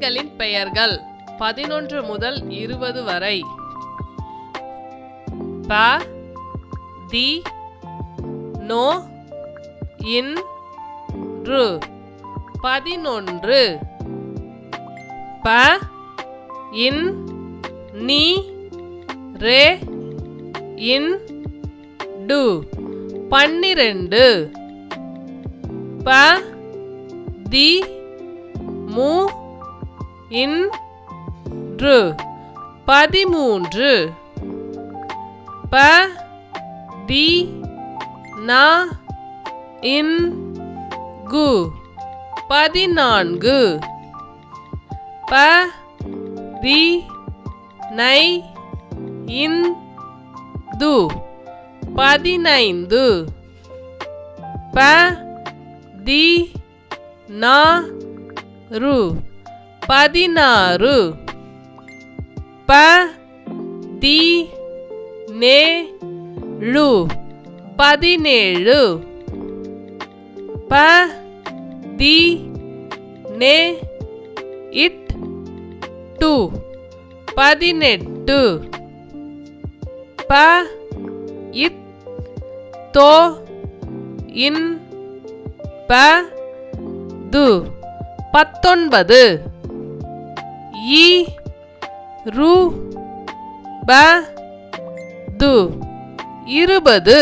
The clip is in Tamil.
எண்களின் பெயர்கள் 11 முதல் 20 வரை. ப தி நோ இன் ரு 11. ப இன் நீ ரே இன் டு 12. ப தி மு இன் ரு 13. ப தி நா இன் கு 14. ப தி நை இன் து 15. ப தி நா ரு 16. ப தி நே ழு 17. ப தி நே இட் டு 18. ப இத் தோ இன் ப து 19. இ ரு ப து 20.